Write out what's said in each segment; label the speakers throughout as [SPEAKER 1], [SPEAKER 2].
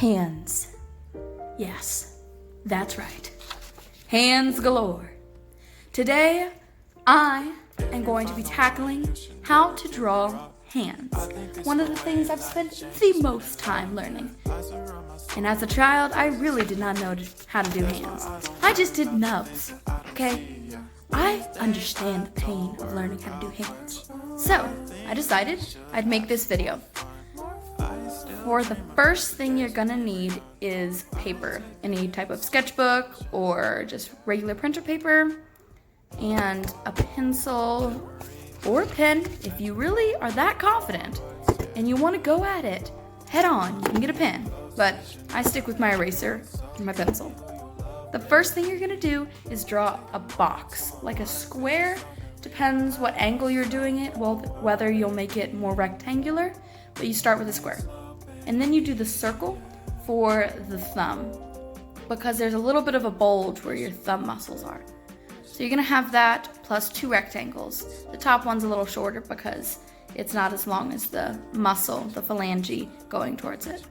[SPEAKER 1] Hands. Yes, that's right. Hands galore. Today, I am going to be tackling how to draw hands. One of the things I've spent the most time learning. And as a child, I really did not know how to do hands. I just did nubs, okay? I understand the pain of learning how to do hands. So, I decided I'd make this video. For the first thing you're gonna need is paper. Any type of sketchbook or just regular printer paper, and a pencil or a pen. If you really are that confident and you wanna go at it head on, you can get a pen, but I stick with my eraser and my pencil. The first thing you're gonna do is draw a box, like a square. Depends what angle you're doing it, well, whether you'll make it more rectangular, but you start with a square. And then you do the circle for the thumb, because there's a little bit of a bulge where your thumb muscles are. So you're gonna have that plus 2 rectangles. The top one's a little shorter because it's not as long as the muscle, the phalange going towards it.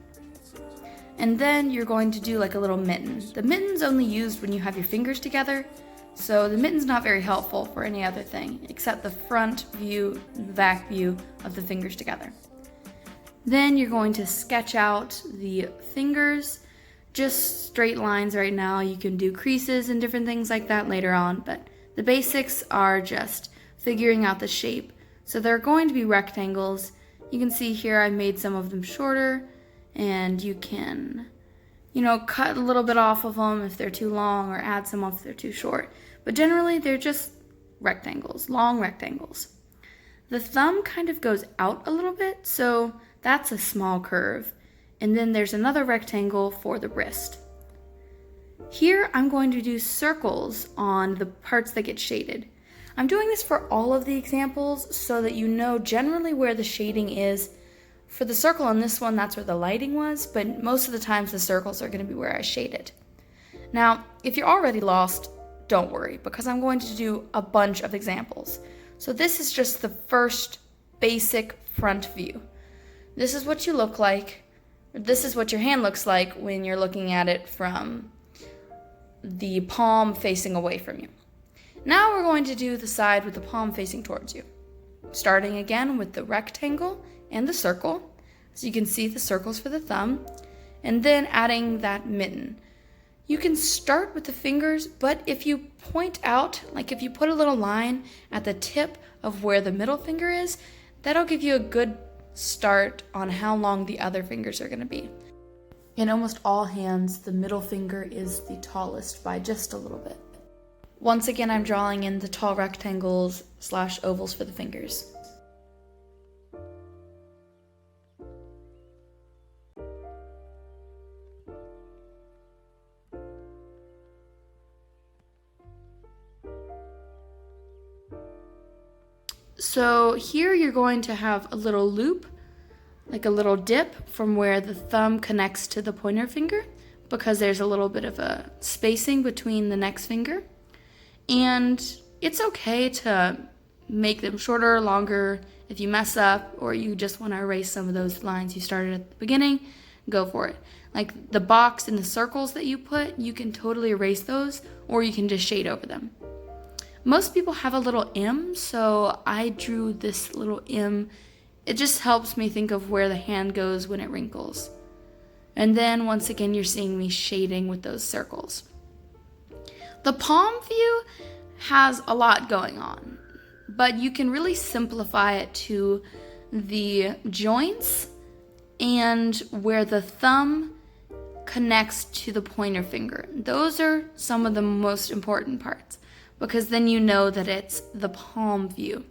[SPEAKER 1] And then you're going to do like a little mitten. The mitten's only used when you have your fingers together, so the mitten's not very helpful for any other thing except the front view and the back view of the fingers together. Then you're going to sketch out the fingers, just straight lines right now. You can do creases and different things like that later on, but the basics are just figuring out the shape. So they're going to be rectangles. You can see here I made some of them shorter, and you can, cut a little bit off of them if they're too long or add some off if they're too short. But generally they're just rectangles, long rectangles. The thumb kind of goes out a little bit, so that's a small curve. And then there's another rectangle for the wrist. Here I'm going to do circles on the parts that get shaded. I'm doing this for all of the examples so that you know generally where the shading is. For the circle on this one, that's where the lighting was, but most of the times the circles are going to be where I shade it. Now, if you're already lost, don't worry, because I'm going to do a bunch of examples. So this is just the first basic front view. This is what you look like. This is what your hand looks like when you're looking at it from the palm facing away from you. Now we're going to do the side with the palm facing towards you. Starting again with the rectangle and the circle. So you can see the circles for the thumb. And then adding that mitten. You can start with the fingers, but if you point out, like if you put a little line at the tip of where the middle finger is, that'll give you a good start on how long the other fingers are going to be. In almost all hands, the middle finger is the tallest by just a little bit. Once again, I'm drawing in the tall rectangles / ovals for the fingers. So here you're going to have a little loop, like a little dip from where the thumb connects to the pointer finger, because there's a little bit of a spacing between the next finger. And it's okay to make them shorter or longer. If you mess up or you just want to erase some of those lines you started at the beginning, go for it. Like the box and the circles that you put, you can totally erase those, or you can just shade over them. Most people have a little M, so I drew this little M. It just helps me think of where the hand goes when it wrinkles. And then once again, you're seeing me shading with those circles. The palm view has a lot going on, but you can really simplify it to the joints and where the thumb connects to the pointer finger. Those are some of the most important parts, because then you know that it's the palm view.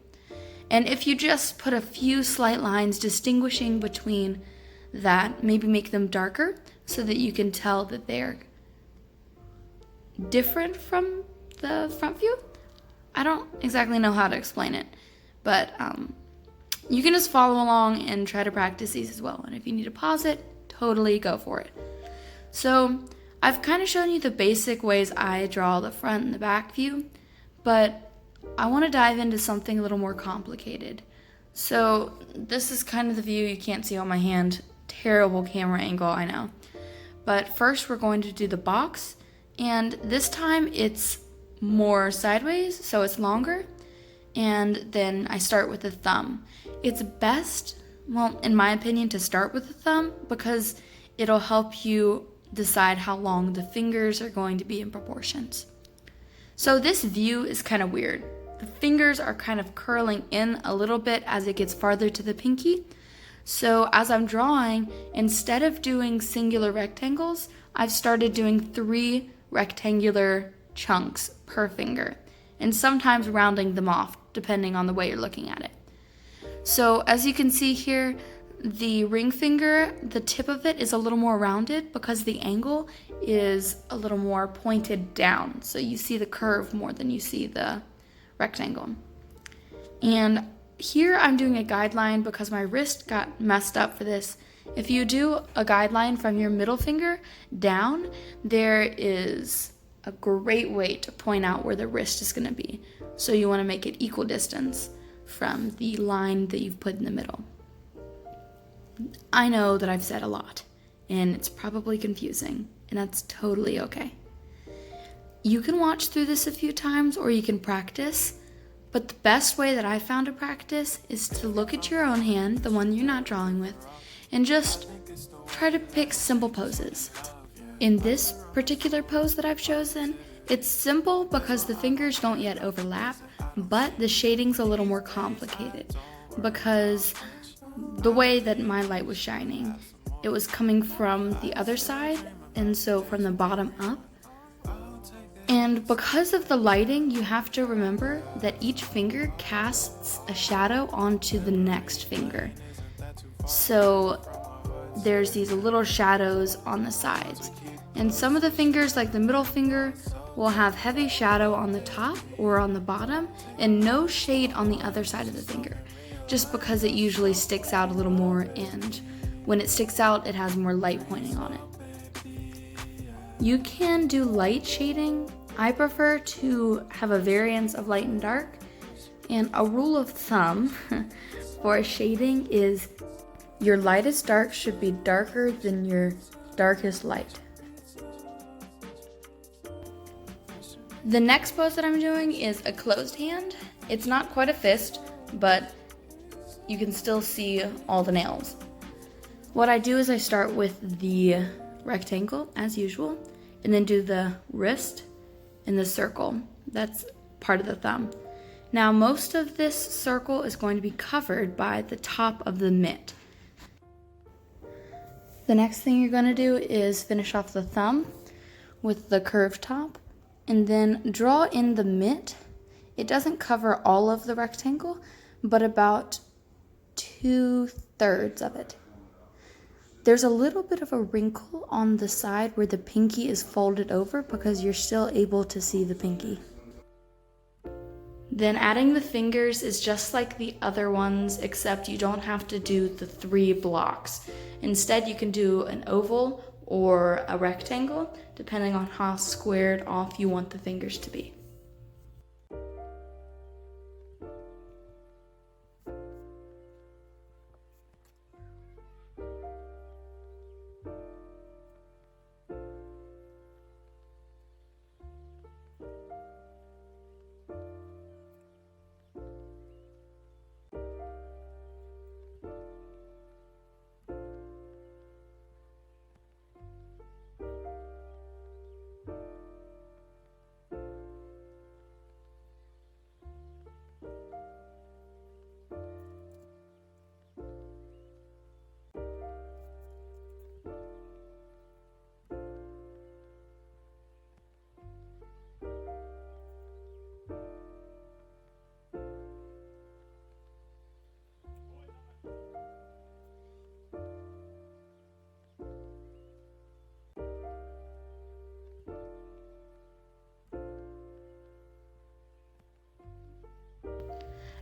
[SPEAKER 1] And if you just put a few slight lines distinguishing between that, maybe make them darker so that you can tell that they're different from the front view. I don't exactly know how to explain it, but you can just follow along and try to practice these as well. And if you need to pause it, totally go for it. So I've kind of shown you the basic ways I draw the front and the back view, but I want to dive into something a little more complicated. So this is kind of the view. You can't see on my hand. Terrible camera angle, I know. But first we're going to do the box, and this time it's more sideways, so it's longer, and then I start with the thumb. It's best, well, in my opinion, to start with the thumb because it'll help you decide how long the fingers are going to be in proportions. So this view is kind of weird. The fingers are kind of curling in a little bit as it gets farther to the pinky. So as I'm drawing, instead of doing singular rectangles, I've started doing 3 rectangular chunks per finger, and sometimes rounding them off depending on the way you're looking at it. So as you can see here, the ring finger, the tip of it is a little more rounded because the angle is a little more pointed down. So you see the curve more than you see the rectangle. And here I'm doing a guideline because my wrist got messed up for this. If you do a guideline from your middle finger down, there is a great way to point out where the wrist is going to be. So you want to make it equal distance from the line that you've put in the middle. I know that I've said a lot, and it's probably confusing, and that's totally okay. You can watch through this a few times, or you can practice, but the best way that I found to practice is to look at your own hand, the one you're not drawing with, and just try to pick simple poses. In this particular pose that I've chosen, it's simple because the fingers don't yet overlap, but the shading's a little more complicated because the way that my light was shining, it was coming from the other side, and so from the bottom up. And because of the lighting, you have to remember that each finger casts a shadow onto the next finger. So there's these little shadows on the sides. And some of the fingers, like the middle finger, will have heavy shadow on the top or on the bottom and no shade on the other side of the finger, just because it usually sticks out a little more, and when it sticks out, it has more light pointing on it. You can do light shading. I prefer to have a variance of light and dark, and a rule of thumb for shading is your lightest dark should be darker than your darkest light. The next pose that I'm doing is a closed hand. It's not quite a fist, but you can still see all the nails. What I do is I start with the rectangle as usual, and then do the wrist and the circle. That's part of the thumb. Now most of this circle is going to be covered by the top of the mitt. The next thing you're going to do is finish off the thumb with the curved top, and then draw in the mitt. It doesn't cover all of the rectangle, but about 2/3 of it. There's a little bit of a wrinkle on the side where the pinky is folded over because you're still able to see the pinky. Then adding the fingers is just like the other ones, except you don't have to do the 3 blocks. Instead, you can do an oval or a rectangle, depending on how squared off you want the fingers to be.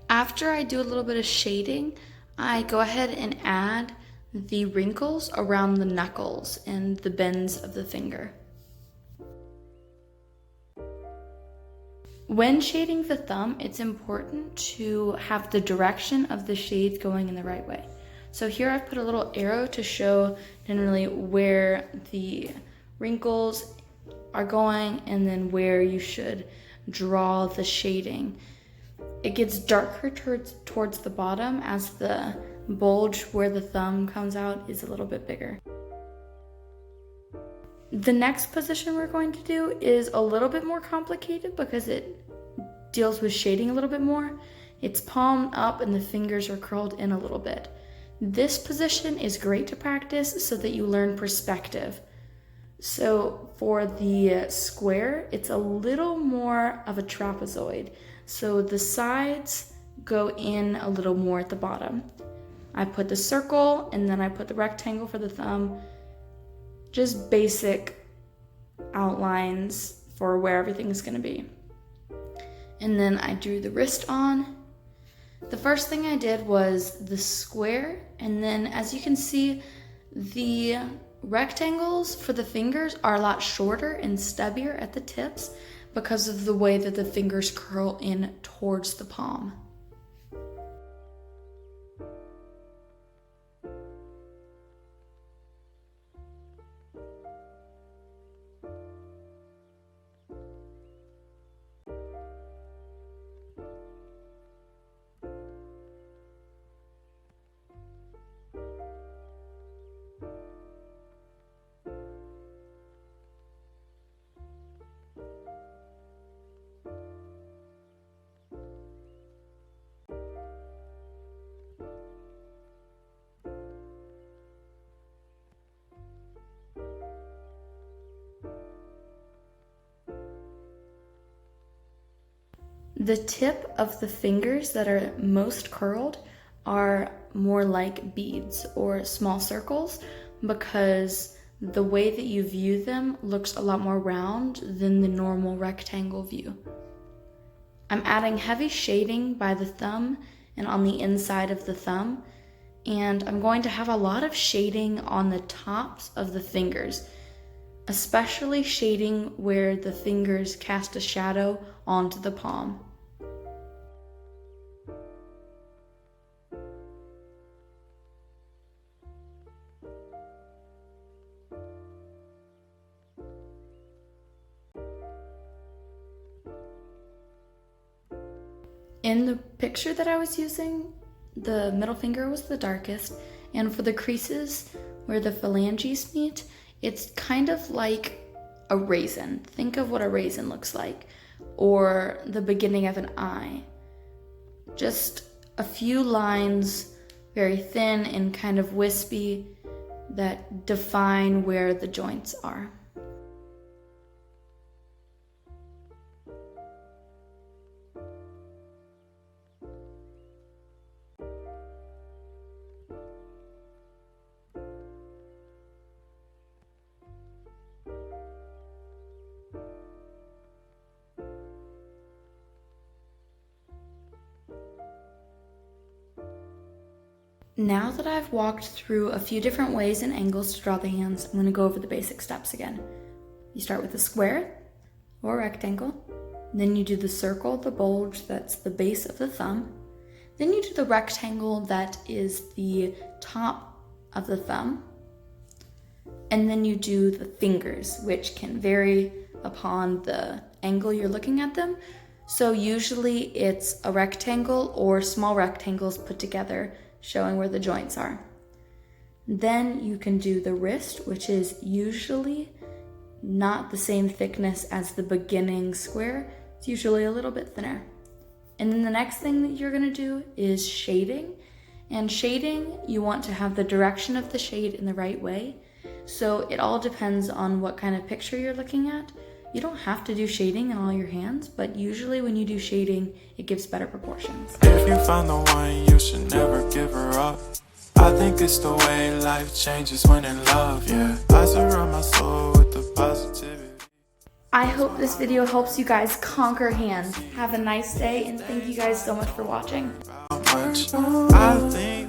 [SPEAKER 1] After I do a little bit of shading, I go ahead and add the wrinkles around the knuckles and the bends of the finger. When shading the thumb, it's important to have the direction of the shades going in the right way. So here I've put a little arrow to show generally where the wrinkles are going and then where you should draw the shading. It gets darker towards the bottom as the bulge where the thumb comes out is a little bit bigger. The next position we're going to do is a little bit more complicated because it deals with shading a little bit more. It's palm up and the fingers are curled in a little bit. This position is great to practice so that you learn perspective. So for the square, it's a little more of a trapezoid. So the sides go in a little more at the bottom. I put the circle and then I put the rectangle for the thumb. Just basic outlines for where everything is going to be. And then I drew the wrist on. The first thing I did was the square, and then as you can see, the rectangles for the fingers are a lot shorter and stubbier at the tips because of the way that the fingers curl in towards the palm. The tip of the fingers that are most curled are more like beads or small circles because the way that you view them looks a lot more round than the normal rectangle view. I'm adding heavy shading by the thumb and on the inside of the thumb, and I'm going to have a lot of shading on the tops of the fingers, especially shading where the fingers cast a shadow onto the palm. In the picture that I was using, the middle finger was the darkest, and for the creases where the phalanges meet, it's kind of like a raisin. Think of what a raisin looks like, or the beginning of an eye. Just a few lines, very thin and kind of wispy, that define where the joints are. Now that I've walked through a few different ways and angles to draw the hands, I'm going to go over the basic steps again. You start with a square or rectangle, then you do the circle, the bulge, that's the base of the thumb. Then you do the rectangle that is the top of the thumb. And then you do the fingers, which can vary upon the angle you're looking at them. So usually it's a rectangle or small rectangles put together, showing where the joints are. Then you can do the wrist, which is usually not the same thickness as the beginning square. It's usually a little bit thinner. And then the next thing that you're gonna do is shading. And shading, you want to have the direction of the shade in the right way. So it all depends on what kind of picture you're looking at. You don't have to do shading in all your hands, but usually when you do shading, it gives better proportions.
[SPEAKER 2] If you found the one, you should never give her up. I think it's the way life changes when in love, yeah. I surround my soul with the positivity.
[SPEAKER 1] I hope this video helps you guys conquer hands. Have a nice day, and thank you guys so much for watching.
[SPEAKER 2] I think